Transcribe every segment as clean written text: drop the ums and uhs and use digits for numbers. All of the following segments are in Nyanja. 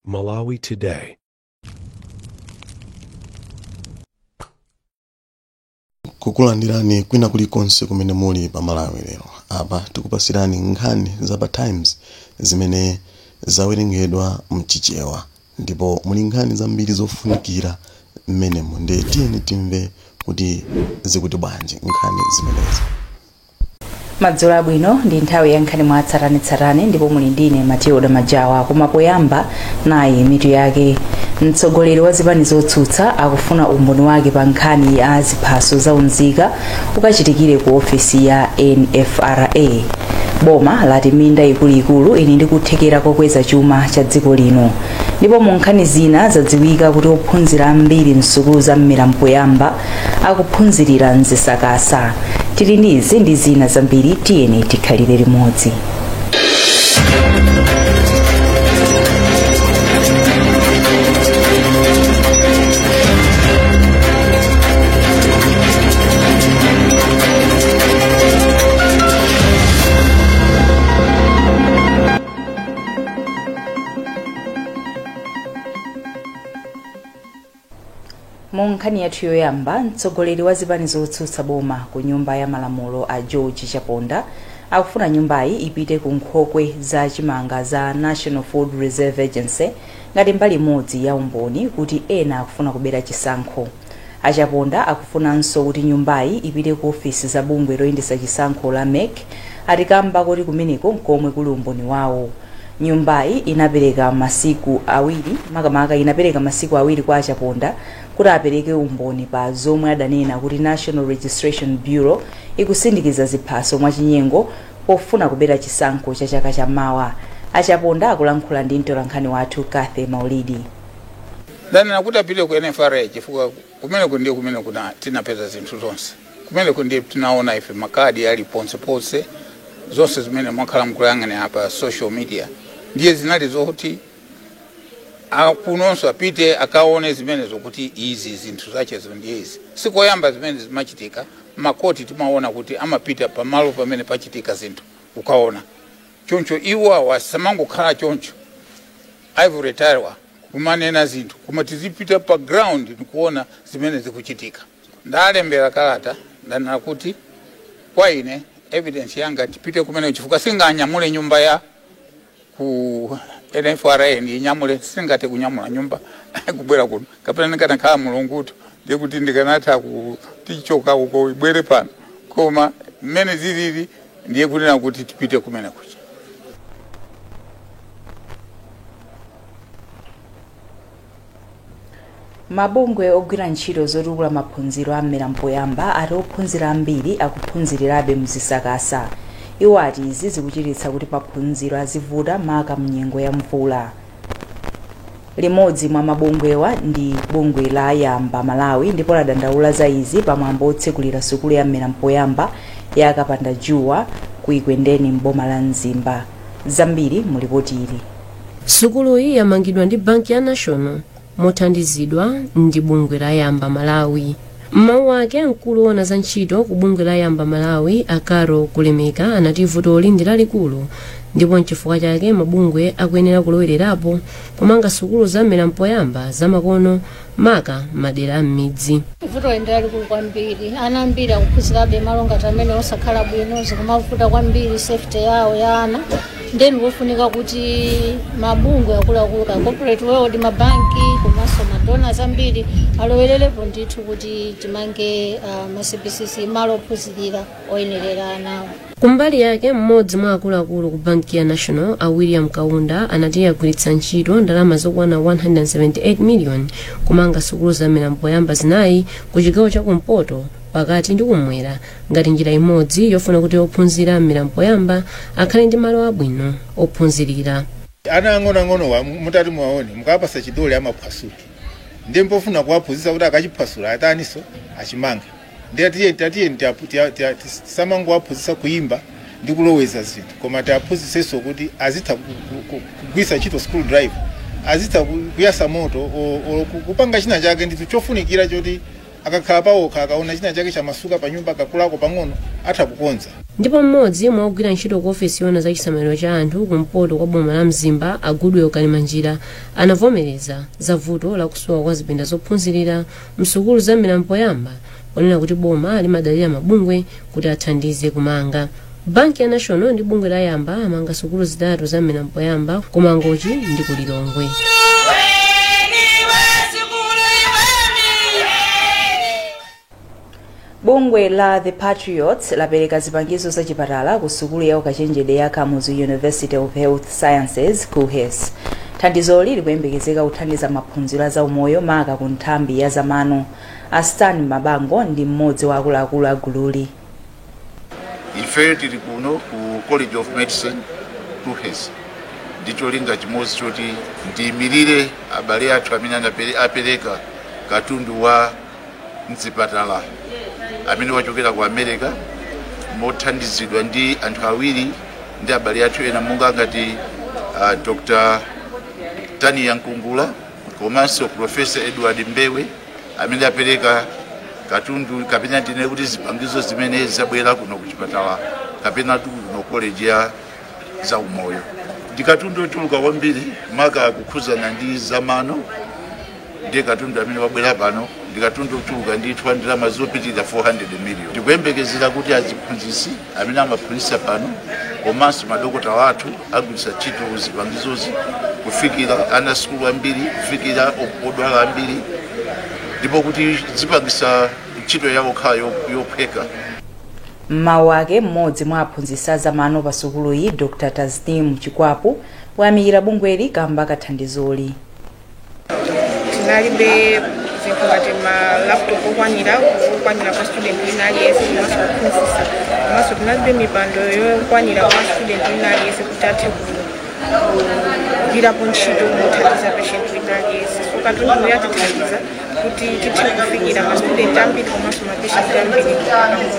Malawi Today. Kukulandirani kwina kulikonse kumene muli pa Malawi lero. Apa tikupasirani nkhani za pa Times zimene zawerengedwa mchichewa. Ndipo muli nkhani zambiri zofunikira mmenemo ndi tiyeni timve kuti zikuti bwanji nkhani zimenezi. Madzulo abwino ndi nthawi ya nkhani mwatsatanetsatane ndipo muli ndine Matilda Majawa. Koma poyamba nayi mitu yake. Mtsogoleri wa zipani zotsutsa akufuna umboni wake pa nkhani ya ziphaso zaunzika ukachitikire ku ofisi ya NFRA. Boma lati minda ikuluikulu ili ndi kuthekera kokweza chuma cha dziko lino. Ndipo mu nkhani zina zadziwika kuti ophunzira ambiri msukulu za Mmirampoyamba akuphunzirira mzisakasa. Tili ndizi ndi zina zambiri, tiyeni tikhalire limodzi. Mu nkhani yathu yoyamba, mtsogoleri wa zipani zotsutsa boma ku nyumba ya malamulo a George Chaponda akufuna nyumbayi ipite ku nkhokwe za chimanga za National Food Reserve Agency ngati mbali imodzi ya umboni kuti ena akufuna kubera chisankho. Achaponda akufunanso kuti nyumbayi ipite ku ofisi za bungwe loyendetsa chisankho la MEC atikamba kuti kumeneko komwe kuli umboni wawo. Nyumbayi inapereka masiku awiri kwa Achaponda kuti apereke umboni pa zomwe adanena kuti National Registration Bureau ikusindikiza ziphaso mwachinyengo pofuna kubera chisankho cha chaka chamawa. Achaponda akulankhula ndi mtolankhani wathu Kathe Maulidi. Dani nakuti apite ku NFRA chifukwa kumeneko ndiye kumene kuna tinapeza zinthu zonse. Kumeneko ndiye tinaona ife makadi ali ponse zonse zimene mwakhala mkulangane hapa social media. Ndiye zinali zokuti akunonso apite akaone zimene zokuti izi zinthu zache ndiye izi. Sikoyamba zimene zimachitika, makoti timaona kuti amapita pamalo pamene pachitika zinthu ukaona. Choncho iwa wasamangokhala choncho. I've retired kumanena zinthu koma tizipita pa ground nikuona zimene zikuchitika. Ndalembera kalata ndanena kuti kwa ine evidence yanga tipite kumene chifukwa singanyamule nyumba ya ku NFRA ndi nyamule singate kunyamula nyumba kubwera kuno kapena ndikanakhala mulungutu ndiye kuti ndikanatha kutichoka uko ibwere pano koma mmene zilili ndiye kunena kuti tipite kumene kucha. Mabungwe ogwira ntchito zotukula maphunziro a Mmirampoyamba ati ophunzira ambiri akuphunzirirabe mzisakasa. Iwo ati izi zikuchititsa kuti maphunziro azivuta maka mnyengo ya mvula. Limodzi mwa mabungwewa ndi bungwe la Yamba Malawi ndipo ladandaula za izi pamwambo otsekulira sukulu ya Mmirampoyamba ya Kapandajuwa ku Ikwendeni m'boma la Mzimba. Zambiri mulipoti ili. Sukulu iyi yamangidwa ndi Banki ya National mothandizidwa ndi bungwe la Yamba Malawi. Mmawu ake mkulu wona za ntchito ku bungwe la Yamba Malawi Akaro Kulemeka anati vuto ndi lalikulu ndipo nchifukwa chake mabungwe akuyenera kulowererapo pomanga sukulu za Mmirampoyamba zamakono maka madera m'midzi. Vuto ndi lalikulu kwambiri, ana ambiri akuphunzirabe malo ngati amene osakhala bwino zikumavuta kwambiri safety yawo ya ana. Ndeni kufunika kuti mabungwe akuluakulu ka corporate world mabanki komanso madonors ambiri alowererepo ndithu kuti timange ma CBCC malo ophunzirira oyenerera anawo. Kumbali yake mmodzi mwa akuluakulu ku Banki ya National a William Kaunda anati agwiritsa ntchito ndalama zokwana 178 million kumanga sukulu za Mmirampoyamba zinayi ku chigawo cha kumpoto pakati ndi kumwera ngati njira imodzi yofuna kuti ophunzira Mmirampoyamba akhale ndi malo abwino ophunzirira. Ana ang'ono mutati muwaone mukapasa chidole amaphwasula. Ndiye mpofuna kuwaphunzitsa kuti akachiphwasula ataniso achimanga. Ndiye tatiye samango waphunzitsa kuimba ndi kuloweza zinthu koma taphunzitsenso kuti azitha kugwisa ntchito school drive azitha kuyasa moto kupanga china chake ndithu chofunikira choti akakhala pawokha akaona china chake chamasuka pa nyumba akakulako pang'ono atha kukonza. Ndipo mmodzi mwa ogwira ntchito ku ofesi yona za chisamaliro cha anthu kumpoto kwa boma la Mzimba Agudwe Kalimanjira anavomereza za vuto la kusowa kwa zipinda zophunzirira msukulu za Milampoyamba ponena kuti boma limadalira mabungwe kuti athandize kumanga. Banki ya National ndi bungwe la Yamba amanga sukulu zitatu za Milampoyamba koma Ngochi ndi ku Lilongwe. Bungwe la The Patriots lapereka zipangizo za chipatala ku sukulu ya ukachenjede ya Kamuzu University of Health Sciences KUHES. Thandizoli likuyembekezeka kuthandiza maphunziro a zaumoyo maka ku nthambi ya zamano. Astan Mabango ndi mmodzi wa akuluakulu a gululi. Ife tili kuno ku College of Medicine KUHES. Ndicho linga chimodzi choti ndiyimirire abale athu amene apereka katundu wa mzipatala amene wachokera ku America mothandizidwa ndi anthu awiri ndi abale athu ena monga ngati Dr. Tani Yankungula komanso Professor Edward Mbewe amene apereka katundu kapena ndine kuti zipangizo zimene zabwera kuno ku chipatala kapena kuno college ya zaumoyo. Ndi katundu ochuluka kwambiri maka kukhuzana ndi zamano ndi katundu amene wabwera pano ndi katundu ochuluka ndi ndalama zopitirira 400 million. Tikuyembekezera kuti aziphunzitsi amene amaphunzitsa pano komanso madokotala athu agwiritsa ntchito zipangizozi kufikira ana sukulu ambiri kufikira odwala ambiri ndipo kuti zipangisa ntchito yawo khala yophweka. Mawu ake mmodzi mwa aphunzitsi zamano pa sukulu iyi Dr. Tasnim Chikwapu wayamikira bungweli kamba kathandizoli. Tinalibe zinthu ngati ma laptop okwanira kwa student wina aliyense komanso kuphunzitsa komanso tinalibe mipando yokwanira kwa student wina aliyense kuti athe kugwirapo ntchito mothandiza patient wina aliyense. So katundu yatithandiza kuti tithe kufikira ma student ambiri komanso ma patient ambiri pamodzi.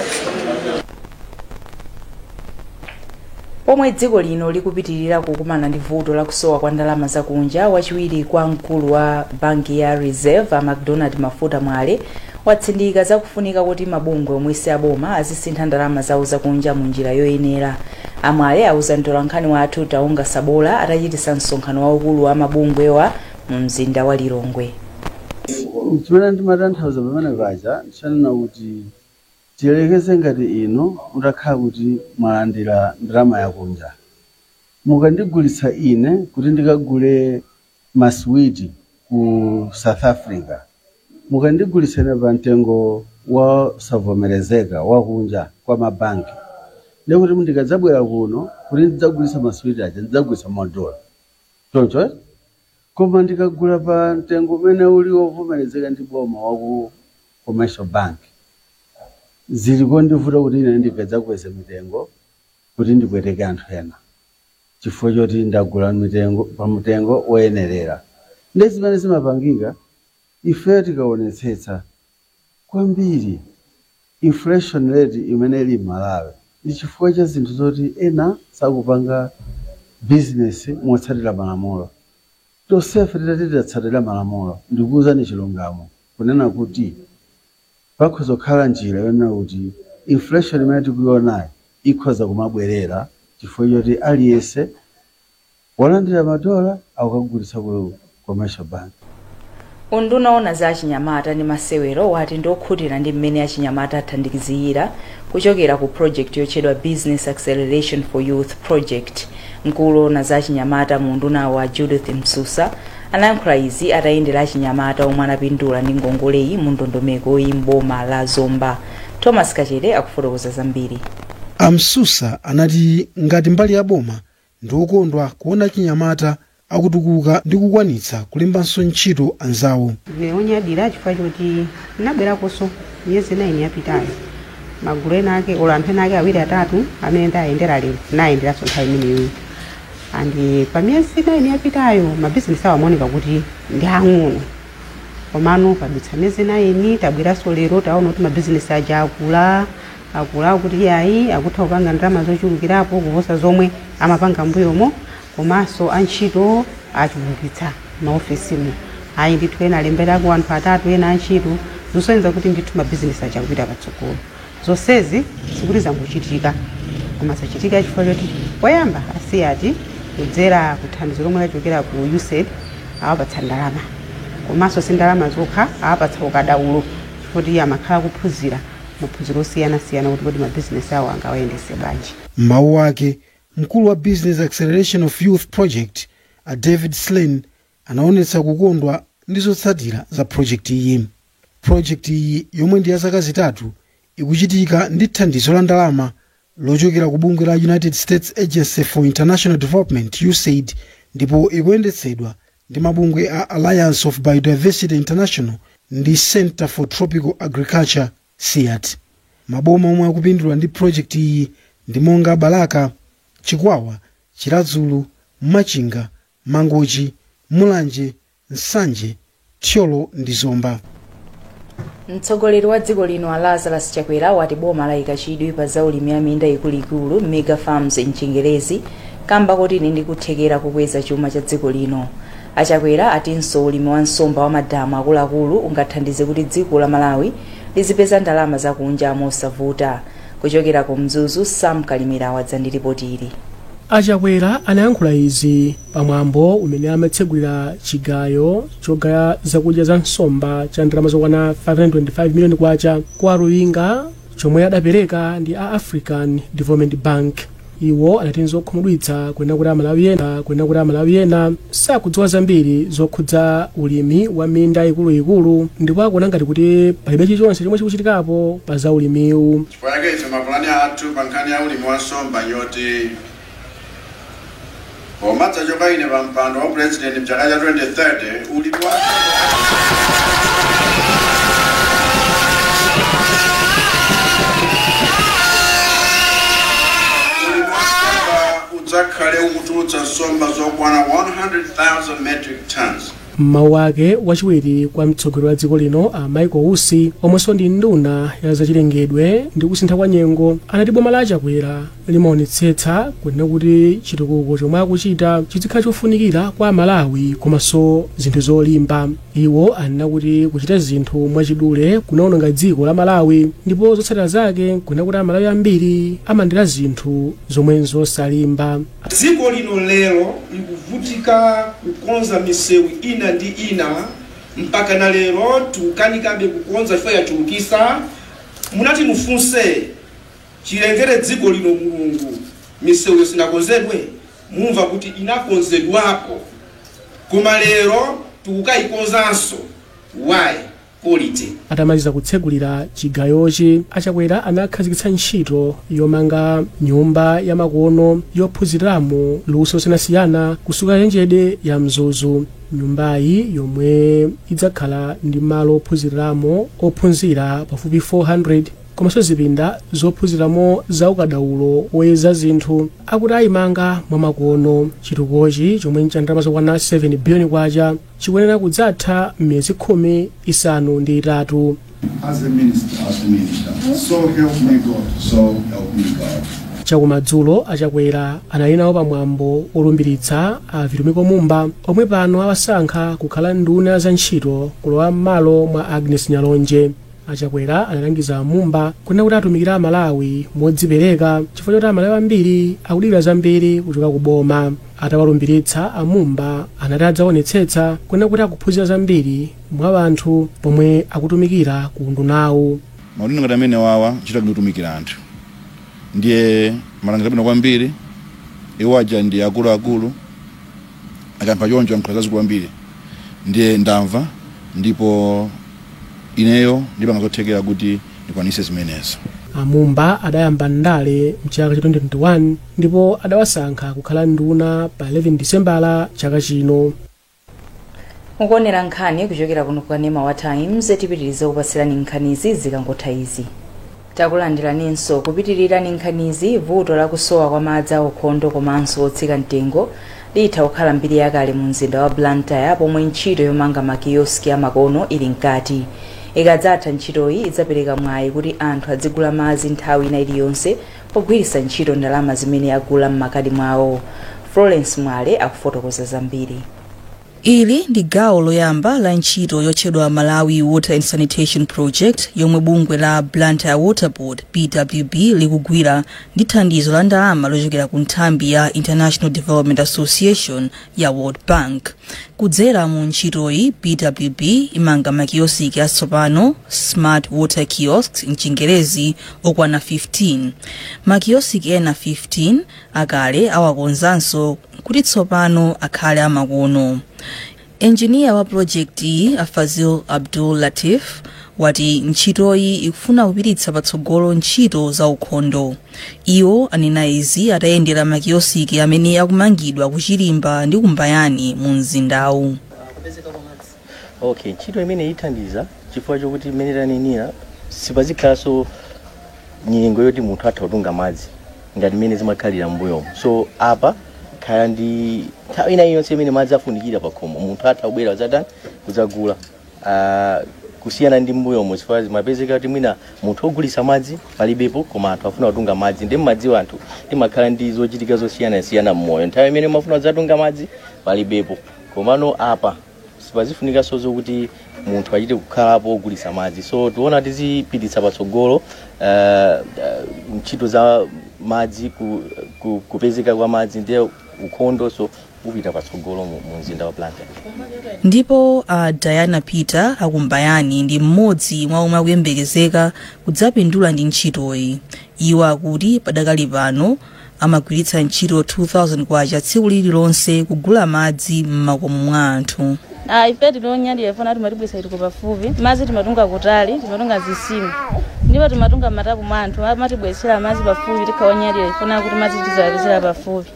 Pomwe dziko lino likupitirira kukumana ndi vuto la kusowa kwa ndalama zakunja, wachiwiri kwa mkulu wa banki ya Reserve McDonald Mafuta Mwale watsindika zakufunika kuti mabungwe omwe si aboma azisintha ndalama zawo zakunja mu njira yoyenera. Amwale auza mtolankhani wathu Taunga Sabola atachitisa msonkhano waukulu wa mabungwewa mu mzinda wa Lilongwe. Chimene ndimatanthauza pamene paja chanena kuti tiyerekeze ngati ino mutakhala kuti mwalandira ndalama yakunja. Mukandigulitsa ine kuti ndikagule maswiti ku South Africa. Mukandigulitsana pa mtengo wa savomerezeka wakunja kwa mabanki. Ndikuti ndikadzabwera kuno kuti ndidzagulitsa maswiti aja ndidzagulitsa $1. Choncho koma ndikagula pa mtengo umene uli wovomerezeka ndi boma wa ku Commercial Bank. Ziliko ndivuta kuti ine ndigadzakweza mitengo kuti ndipweteke anthu ena. Chifukwa choti ndagula mitengo pa mtengo woyenerera. Ndi zimene zimapangika ife tikaonetsetsa kwambiri inflation rate imene ili Malawi ndi chifukwa cha zinthu zoti ena sakupanga business motsatira malamulo. Tosefe titatsatira malamulo ndikuwuzani chilungamo kunena kuti pakhoza kukhala njira yonena kuti inflation imene tikuionayo ikhoza kumabwerera chifukwa choti aliyense walandira madola akukagulitsa ku Commercial Bank. Unduna ona za achinyamata ndi masewero wati ndokhutira ndi mmene achinyamata athandizira kuchokera ku project yochedwa Business Acceleration for Youth Project. Mkulu ona za achinyamata mu unduna wa Judith Msusa anayankhula izi atayendera achinyamata omwe anapindula ndi ngongoleyi mu ndondomeko y'mboma la Zomba. Thomas Kachere akufotokoza zambiri. Msusa anati ngati mbali ya boma ndikukondwa kuona chinyamata akutukuka ndi kukwanitsa kulembanso ntchito anzawo. Ndinonyadira chifukwa choti ndinabwerakonso miyezi 9 yapitayo. Magulu ena ake anthu ena ake awiri atatu amene ndayendera lero nayenderanso nthawi imeneyo. Andi pa miyezi 9 yapitayo mabizinesi awo amaoneka kuti ndi ang'ono. Komano padutsa miyezi 9 tabweranso lero taona kuti mabizinesi aja akula kuti yayi akutha kupanga ndalama zochulukirapo kuposa zomwe amapanga mbuyomo. Komanso antchito achulukitsa maofisimo. Ayi ndithu ena alemberako anthu atatu ena antchito zosonyeza kuti ndithu mabizinesi achakupita patsogolo. Zonsezi zikuti zangochitika koma zachitika chifukwa choti poyamba asiyati kudzera kuthandizo lomwe lachokera ku USAID awapatsa ndalama, komanso si ndalama zokha awapatsa ukadaulo chifukwa amakhala kuphunzira maphunziro osiyanasiyana kuti kodi mabizinesi awo angawayendese bwanji. Mawu ake mkulu wa Business Acceleration of Youth Project a David Slane anaonetsa kukondwa ndi zotsatira za project iyi. Project iyi yomwe ndi ya zaka zitatu ikuchitika ndi thandizo la ndalama lochokera ku bungwe la United States Agency for International Development USAID ndipo ikuyendetsedwa ndi mabungwe a Alliance of Biodiversity International ndi Center for Tropical Agriculture SIAT. Maboma omwe akupindula ndi project iyi ndi monga Balaka, Chikwawa, Chiradzulu, Machinga, Mangochi, Mulanje, Nsanje, Thyolo ndi Zomba. Mtsogoleri wa dziko lino Lazarus Chakwera wati boma layika chidwi pa zaulimi ya minda ikuluikulu mega farms mchingerezi kamba kuti ndi kuthekera kukweza chuma cha dziko lino. Achakwera atinso ulimi wa nsomba wa madamu akuluakulu ungathandize kuti dziko la Malawi lizipeza ndalama zakunja mosavuta. Kuchokera ku Mzuzu, Sam Kalimira wadzandiripotiri. Achakwera anayankhula izi pamwambo umene amatsegulira chigayo chogaya zakudya za nsomba cha ndalama zokwana 525 miliyoni kwacha kwa Ruwinga chomwe adapereka ndi a African Development Bank. Iwo anatinso okhumudwitsa kwena kuti Amalawi ena sakudziwa zambiri zokhudza ulimi wa minda ikuluikulu ndipo akuona ngati kuti palibe chilichonse chomwe chikuchitikapo pa za ulimiwu. Chifukwa chake ife mapulani athu pa nkhani ya ulimi wa nsomba yoti pomadza chokaine pa mpando wa president mchaka cha 2030 ulimi wa udzakhale ukutulutsa nsomba zokwana 100,000 metric tons. Mawu ake wachiwiri kwa mtsogoleri wa dziko lino a Michael Usi omwenso ndi nduna ya zachilengedwe ndi kusintha kwa nyengo anati boma la Chakwera limaonetsetsa kunena kuti chitukuko chomwe akuchita chizikhala chofunikira kwa Malawi komanso zinthu zolimba. Iwo anena kuti kuchita zinthu mwachidule kunaononga dziko la Malawi ndipo zotsatira zake kunena kuti Amalawi ambiri amandira zinthu zomwe zosalimba. Dziko lino lero likuvutika kukonza misewu ina ndi ina mpaka na lero tukanikabe kukonza chifukwa yachulukisa. Munati mufunse chilengere dziko lino Mulungu misewu sinakonzedwe, mumva kuti inakonzedwapo koma lero tukukayikonzanso. Why? Quality. Atamaliza kutsegulira chigayochi Achakwera anakhazikitsa ntchito yomanga nyumba ya makono yophunziramo luso losiyanasiyana kusuka Njenjede ya Mzuzu. Nyumbayi yomwe idzakhala ndi malo ophunziramo ophunzira pafupi 400 komanso zipinda zophunziramo za ukadaulo woyeza zinthu akuti ayimanga mwa makono. Chitukukochi chomwe cha ndalama zokwana 7 biliyoni kwacha chikuyenera kudzatha m'miyezi 13. As a minister, so help me God, so help me God. Chakumadzulo Achakwera anali nawo pamwambo olumbiritsa a Vitumiko Mumba omwe pano awasankha kukhala nduna za ntchito kulowa m'malo mwa Agnes Nyalonje. Achakwera analangiza Mumba kunena kuti atumikira Amalawi modzipereka chifukwa choti Amalawi ambiri akudikira zambiri kuchoka ku boma. Atawalumbiritsa Amumba anati adzaonetsetsa kunena kuti akuphunzira zambiri mwa anthu pomwe akutumikira ku ndunawo. Maulino ngati amene wawa chita kutumikira anthu ndiye malangizo bwino kwambiri iwaja ndi akuluakulu akampa choncho nkhoza kwambiri ndiye ndamva ndipo ineyo ndipanga zothekera kuti ndikwanise zimenezo. Amumba adayamba ndale mchaka cha 2021 ndipo adawasankha kukhala nduna pa 11 Disembala chaka chino. Mukuonera nkhani kuchokera kuno kwa Nema wa Times tipitirize kupasirani nkhanizi zikangotha izi. Takulandiraninso kupitirira nkhanizi vuto la kusowa kwa madzi aukhondo komanso otsika mtengo litha kukhala mbiri yakale mu mzinda wa Blantyre pomwe ntchito yomanga makioski amakono ili mkati. Ikadzatha ntchitoyi idzapereka mwayi kuti anthu adzigula madzi nthawi ina iliyonse pogwiritsa ntchito ndalama zimene agula m'makadi mwawo. Florence Mwale akufotokoza zambiri. ili ndi gawo loyamba la ntchito yotchedwa Malawi Water and Sanitation Project yomwe bungwe la Blantyre Water Board BWB likugwira ndi thandizo la ndalama lochokera ku nthambi ya International Development Association ya World Bank. Kudzera mu ntchitoyi BWB imanga makiyosiki atsopano Smart Water Kiosks mchingerezi okwana 15. Makiyosiki ena 15 akale awakonzanso kuti tsopano akhale amakono. Engineer wa project iyi Afazil Abdul Latif wati ntchitoyi ikufuna kupititsa patsogolo ntchito za ukhondo. Iwo anena izi atayendera makiyosiki amene akumangidwa kuchilimba ndi kumbayani mu mzindawu. Okay, ntchito imene ithandiza chifukwa chokuti imene tanenera sipazikhalanso nyengo yoti munthu atha kutunga madzi ngati imene zimakhalira mbuyomo. So apa kaya ndi nthawi ina yonse imene madzi afunikira pa khomo munthu atha kubwera zadani kudzagula. Kusiyana ndi mbuyomo chifukwa zimapezeka kuti mwina munthu ogulitsa madzi palibepo koma anthu afuna kutunga madzi ndi madzi anthu timakhala ndi zochitika zosiyanasiyana mmoyo. Nthawi imene mafuna kudzatunga madzi palibepo komano apa sipazifunikanso zokuti munthu achite kukhalapo ogulitsa madzi. So tiona tizipititsa patsogolo ntchito za madzi kupezeka kwa madzi ndi ukhondo so upita patsogolo mu mzinda wa Blantyre. Ndipo Diana Peter akumbayani ndi mmodzi mwa omwe akuyembekezeka kudzapindula ndi ntchitoyi. Iwo akuti padakali pano amagwiritsa ntchito 2000 kwacha tsiku lililonse kugula madzi m'makomo mwa anthu. Ife tilonyadira ifuna timatibwisa itiko pafupi madzi timatunga kutali timatunga zisimu ndipo timatunga matapu mwa anthu amatibwesera madzi pafupi tikawanyadira ifuna kuti madzi tizawapezera pafupi.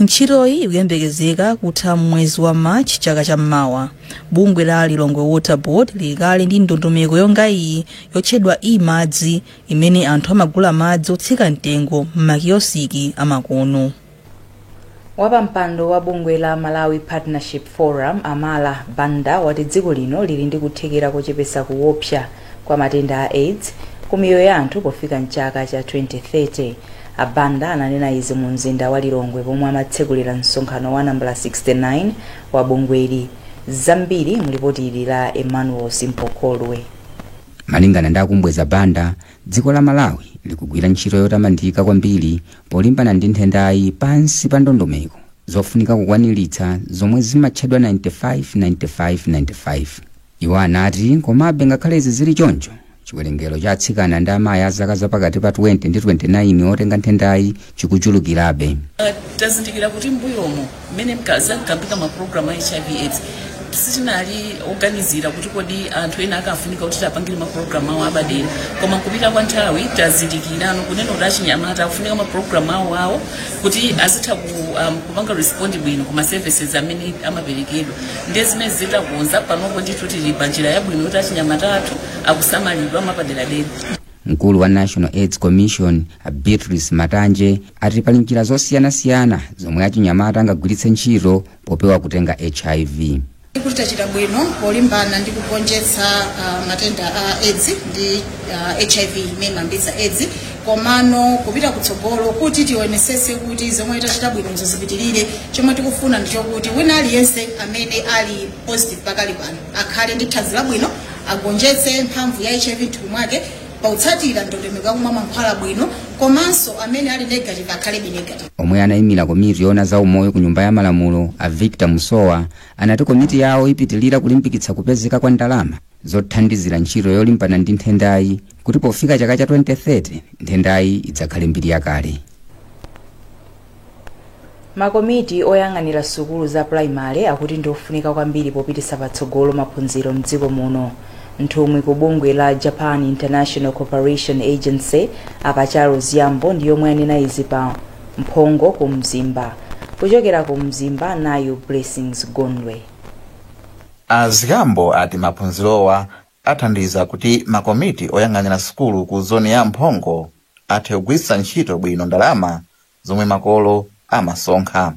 Ntchitoyi ikuyembekezeka kutha mwezi wa March chaka chammawa. Bungwe la Lilongwe Water Board likali ndi ndondomeko yonga iyi yotchedwa madzi imene anthu amagula madzi otsika mtengo m'makiyosiki amakono. Wapampando wa bungwe la Malawi Partnership Forum Amala Banda wati dziko lino lili ndi kuthekera kochepesa kuopsa kwa matenda a AIDS kumiyoyo ya anthu pofika mchaka cha 2030. Abanda ananena izi mu mzinda wa Lilongwe pomwe amatsekulira msonkhano wa nambala 69 wa bungweli. Zambiri mulipoti ili la Emmanuel Simpokolwe. Malingana ndi akumbweza Banda, dziko la Malawi likugwira ntchito yotamandika kwambiri polimbana ndi nthendayi pansi pa ndondomeko zofunika kukwaniritsa zomwe zimatchedwa 95. Iwo anati komabe ngakhale izi zili choncho chiwerengero cha atsikana ndi amayi a zaka zapakati pa 20 ndi 29 otenga nthendayi chikuchulukirabe. Tazindikira kuti mbuyomo mmene mkazi ankambika mapulogalamu a HIV/AIDS sitinali oganizira kuti kodi anthu ena akafunika kuti tapangire mapulogalamu awo abadera koma kupita kwa nthawi tazindikira kunena kuti achinyamata akufunika mapulogalamu awo kuti azitha kupanga respondi bwino kuma services amene amaperekedwa ndi zimene zitakonza panopo ndithu tili pa njira yabwino kuti achinyamata athu akusamalidwa mapaderadera. Mkulu wa National AIDS Commission Beatrice Matanje ati pali njira zosiyanasiyana zomwe achinyamata angagwiritse ntchito popewa kutenga HIV. Kuti tachita bwino polimbana ndi kugonjetsa matenda a AIDS ndi HIV imene mambisa AIDS komano kupita kutsogolo kuti tionesese kuti zomwe tachita bwino zipitirire. Chomwe tikufuna ndicho kuti wina aliyense amene ali positive pakali pano akhale ndi thanzi labwino agonjetse mphamvu ya HIV mthupi mwake pautsatira ndondomeko yakumwa mankhwala bwino komanso amene ali negative akhale negative. Omwe anayimira komiti yona za umoyo ku nyumba ya malamulo a Victor Musowa anati komiti yawo ipitilira kulimbikitsa kupezeka kwa ndalama zothandizira ntchito yolimbana ndi nthendayi kuti pofika chaka cha 2030 nthendayi idzakhale mbiri yakale. Makomiti oyang'anira sukulu za primary akuti ndofunika kwambiri popititsa patsogolo maphunziro mdziko muno. Nthumwi ku bungwe la Japan International Cooperation Agency apachalo ziyambo ndi yomwe anena izi pa mphongo ku Mzimba. Kuchokera ku Mzimba nayo Blessings Gondwe. Aziyambo ati maphunzirowa athandiza kuti makomiti oyang'anira sukulu ku zoni ya mphongo athe kugwiritsa ntchito bwino ndalama zomwe makolo amasonkha.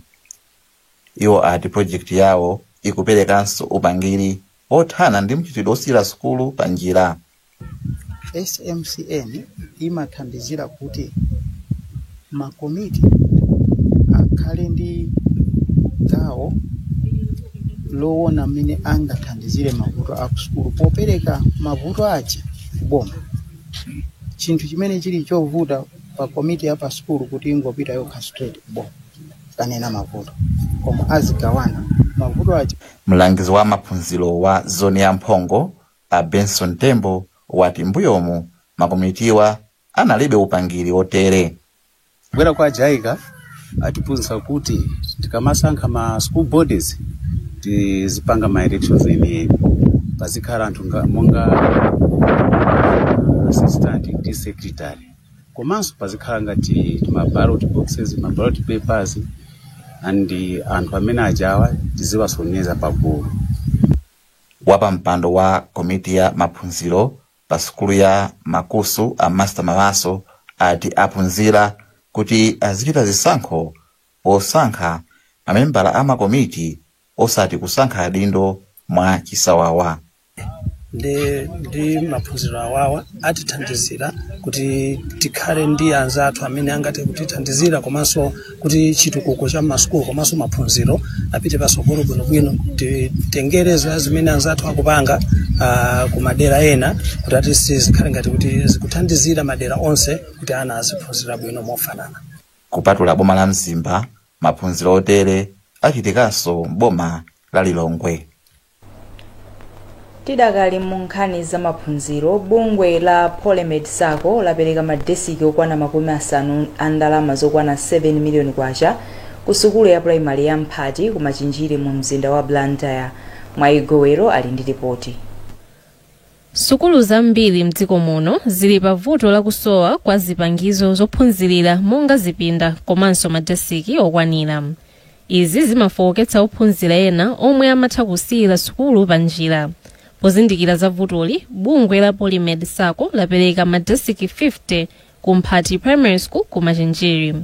Iwo ati project yawo ikuperekanso upangiri othana ndi mchitidwe osiyira sukulu pa njira. SMCN imathandizira kuti makomiti akhale ndi gawo loona mmene angathandizire mavuto a kusukulu popereka mavuto aja kuboma. Chinthu chimene chili chovuta pa komiti ya pa sukulu kuti ingopita yokha straight kuboma kanena mavuto koma azigawana mavuto aja. Mlangizi wa maphunziro wa zoni ya Mphongo a Benson Tembo wati mbuyomu makomitiwa analibe upangiri otere. Kubwera kwa JICA atiphunzitsa kuti tikamasankha ma school bodies tizipanga ma elections ene pazikhala anthu monga assistant di secretary komanso pazikhala ngati ma ballot boxes, ma ballot papers and anthu amene ajawa tiziwasonyeza pagulu. Wapa mpando wa komiti ya maphunziro pa sukulu ya Makusu a Master Mawaso ati aphunzira kuti azichita zisankho osankha mamembala a makomiti osati kusankha adindo mwa chisawawa. Ndi maphunziro awawa atithandizira kuti tikhale ndi anzathu amene angati kutithandizira komanso kuti chitukuko cha masukulu komanso maphunziro apite pasogolo bwinobwino titengereza zimene anzathu akupanga ku madera ena kuti atisi zikhale ngati kuti zikuthandizira madera onse kuti ana aziphunzira bwino mofanana. Kupatula boma la Mzimba, maphunziro otere achitikanso boma la Lilongwe. Tidakali mu nkhani za maphunziro, bungwe la Polymed Sacco lapereka madesiki okwana 50 a ndalama zokwana 7 miliyoni kwacha ku sukulu ya primary ya Mphati ku Machinjiri mu mzinda wa Blantyre. Mwaigowero ali ndi ripoti. Sukulu zambiri mdziko muno zili pa vuto la kusowa kwa zipangizo zophunzirira monga zipinda komanso madesiki okwanira. Izi zimafowoketsa ophunzira ena omwe amatha kusiyira sukulu pa njira. Pozindikira za vutoli, bungwe la Polymed Sacco lapereka madesiki 50 ku Mphati Primary School ku Machinjiri.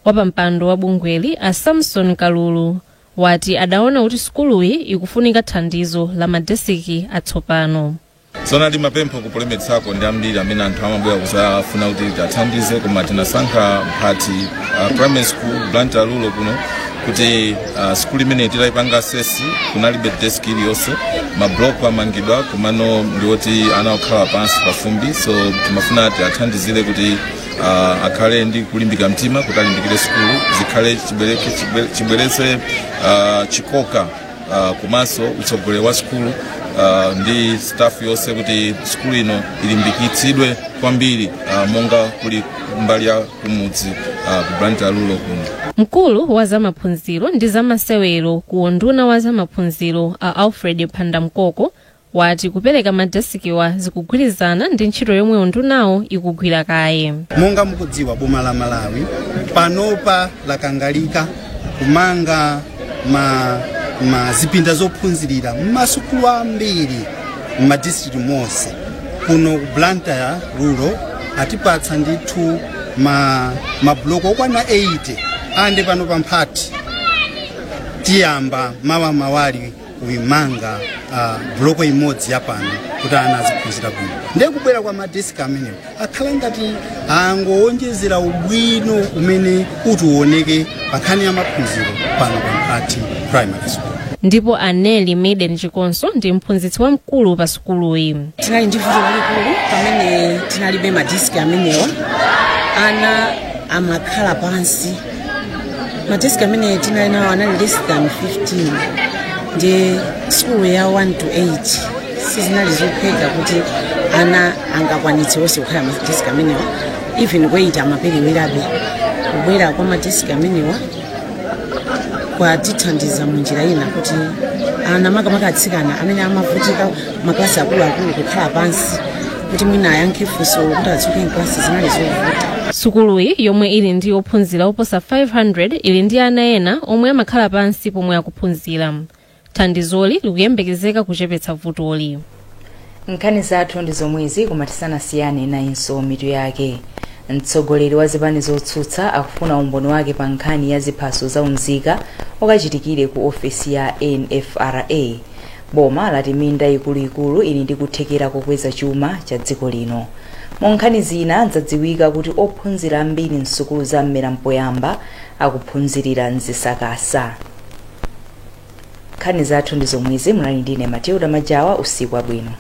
Wapampando wa bungweli a Samson Kalulu wati adaona kuti sukuluyi ikufunika thandizo la madesiki atsopano. Sona ndi mapempho ku Polymed Sacco ndi ambiri amene anthu amabwera kusafuna kuti athandize koma tinasankha Mphati Primary School Blantyre Rulo kuno kuti skuli imene tilaipanga sesi kunalibe desk iliyonse, mabloko amangidwa kumano ndiwoti ana okhala pansi pafumbi, so timafuna athandizire kuti akhale ndi kulimbika mtima kuti alimbikire skulu zikhale chibweretse chikoka komanso utsogoleri wa skulu ndi staff yonse kuti skulu ino ilimbikitsidwe kwambiri monga kuli mbali ya kumudzi ku Blantyre Rulo kuno. Mkulu wa zamaphunziro ndi zamasewero ku unduna wa zamaphunziro a Alfred Pandamkoko wati kupereka madesikiwa zikugwirizana ndi ntchito yomwe undunawo ikugwira kaye. Monga mukudziwa boma la Malawi panopa lakangalika kumanga zipinda zophunzirira m'masukulu ambiri m'madistrict monse. Kuno ku Blantyre Rulo atipatsa ndithu mabloko okwana 80 ande pano pa Mphati tiyamba mawali kuimanga bloko imodzi yapano kuti ana aziphunzira bwino. Ndiye kubwera kwa madesiki amenewo akhala ngati angowonjezera ubwino umene utioneke pa nkhani ya maphunziro pano pa Mphati Primary School. Ndipo Aneli Maiden Chikonso ndi mphunzitsi wamkulu pa sukuluyi. Tinali ndi vuto lalikulu pamene tinalibe madesiki amenewa, ana amakhala pansi. Madesiki amene tinali nawo anali less than 15 ndi sukulu ya 1 to 8 sizinali zopheka kuti ana angakwanitse onse kukhala madesiki amenewa, even kuita amaperewerabe. Kubwera kwa madesiki amenewa kwatithandiza munjira ina kuti ana makamaka atsikana amene amavutika maklasi akuluakulu kukhala pansi kuti mwina ayankhe funso kuti atsuke mklasi zinali zovuta. Sukuluyi yomwe ili ndi ophunzira oposa 500 ili ndi ana ena omwe amakhala pansi pomwe akuphunzira. Thandizoli likuyembekezeka kuchepetsa vutoli. Nkhani zathu ndi zomwezi koma tisanasiyane nayinso mitu yake. Mtsogoleri wa zipani zotsutsa akufuna umboni wake pa nkhani ya ziphaso za unzika okachitikire ku ofesi ya NFRA. Boma lati minda ikuluikulu ili ndi kuthekera kukweza chuma cha dziko lino. Mu nkhani zina zadziwika kuti ophunzira ambiri msukulu za mmera mpoyamba akuphunzirira mzisakasa. nkhani zathu ndi zomwezi. Mnali ndine Matilda Majawa. Usiku wabwino.